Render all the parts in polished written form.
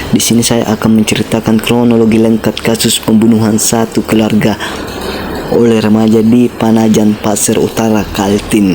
Di sini saya akan menceritakan kronologi lengkap kasus pembunuhan satu keluarga oleh remaja di Panajan, Pasir Utara, Kaltim.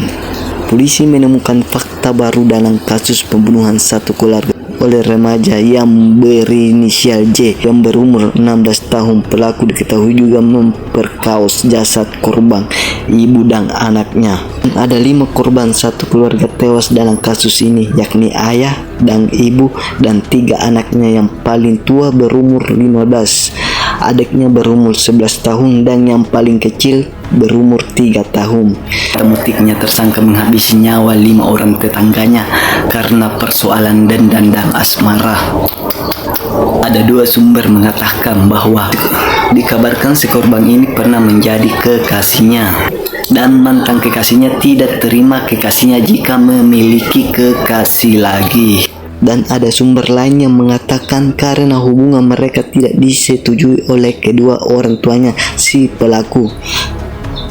Polisi menemukan fakta baru dalam kasus pembunuhan satu keluarga oleh remaja yang berinisial J yang berumur 16 tahun. Pelaku diketahui juga memperkaos jasad korban, ibu dan anaknya. Ada 5 korban satu keluarga tewas dalam kasus ini, yakni ayah dan ibu dan 3 anaknya. Yang paling tua berumur 15, adiknya berumur 11 tahun dan yang paling kecil berumur 3 tahun. Motifnya tersangka menghabisi nyawa 5 orang tetangganya karena persoalan dendam dan asmara. Ada 2 sumber mengatakan bahwa dikabarkan si korban ini pernah menjadi kekasihnya dan mantan kekasihnya tidak terima kekasihnya jika memiliki kekasih lagi. Dan ada sumber lain yang mengatakan karena hubungan mereka tidak disetujui oleh kedua orang tuanya si pelaku.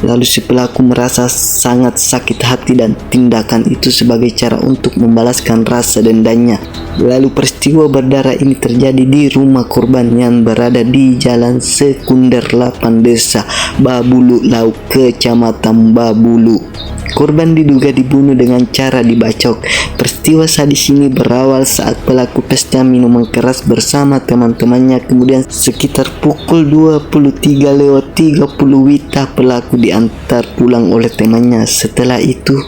Lalu si pelaku merasa sangat sakit hati dan tindakan itu sebagai cara untuk membalaskan rasa dendamnya. Lalu peristiwa berdarah ini terjadi di rumah korban yang berada di Jalan Sekunder 8 Desa Babulu Lauk, Kecamatan Babulu. Korban diduga dibunuh dengan cara dibacok. Peristiwa sadis ini berawal saat pelaku pesta minuman keras bersama teman-temannya. Kemudian sekitar pukul 23.30 WITA pelaku diantar pulang oleh temannya. Setelah itu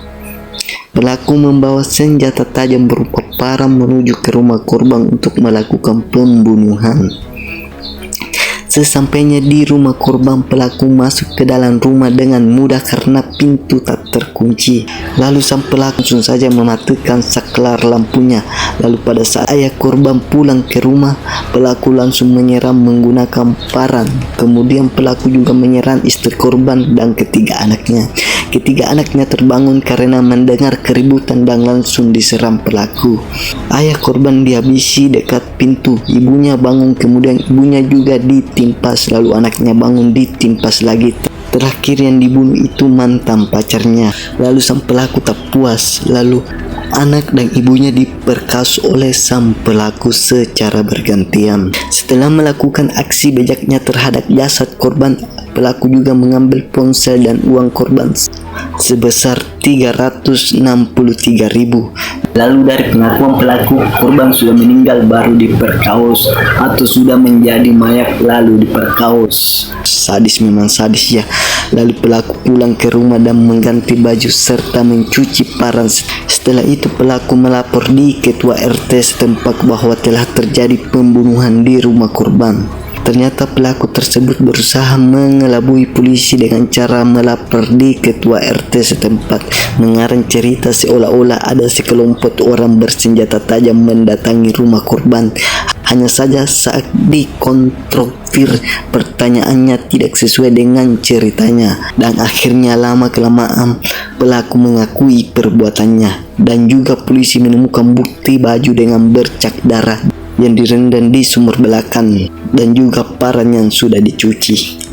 pelaku membawa senjata tajam berupa parang menuju ke rumah korban untuk melakukan pembunuhan. Sesampainya di rumah korban, pelaku masuk ke dalam rumah dengan mudah karena pintu tak terkunci. Lalu sang pelaku langsung saja mematikan saklar lampunya. Lalu pada saat ayah korban pulang ke rumah, pelaku langsung menyerang menggunakan parang. Kemudian pelaku juga menyerang istri korban dan ketiga anaknya. Ketiga anaknya terbangun karena mendengar keributan dan langsung diserang pelaku. Ayah korban dihabisi dekat pintu. Ibunya bangun, kemudian ibunya juga ditimpas, lalu anaknya bangun ditimpas lagi. Terakhir yang dibunuh itu mantan pacarnya. Lalu sang pelaku tak puas, lalu anak dan ibunya diperkaos oleh sang pelaku secara bergantian. Setelah melakukan aksi bejaknya terhadap jasad korban, pelaku juga mengambil ponsel dan uang korban sebesar 363.000. Lalu dari pengakuan pelaku, korban sudah meninggal baru diperkaos atau sudah menjadi mayat lalu diperkaos. Sadis, memang sadis ya. Lalu pelaku pulang ke rumah dan mengganti baju serta mencuci parang. Setelah itu pelaku melapor di ketua RT setempat bahwa telah terjadi pembunuhan di rumah korban. Ternyata pelaku tersebut berusaha mengelabui polisi dengan cara melapor di ketua RT setempat, mengarang cerita seolah-olah ada sekelompok orang bersenjata tajam mendatangi rumah korban. Hanya saja saat dikonfrontir, pertanyaannya tidak sesuai dengan ceritanya, dan akhirnya lama-kelamaan pelaku mengakui perbuatannya. Dan juga polisi menemukan bukti baju dengan bercak darah yang direndam di sumur belakang dan juga parang yang sudah dicuci.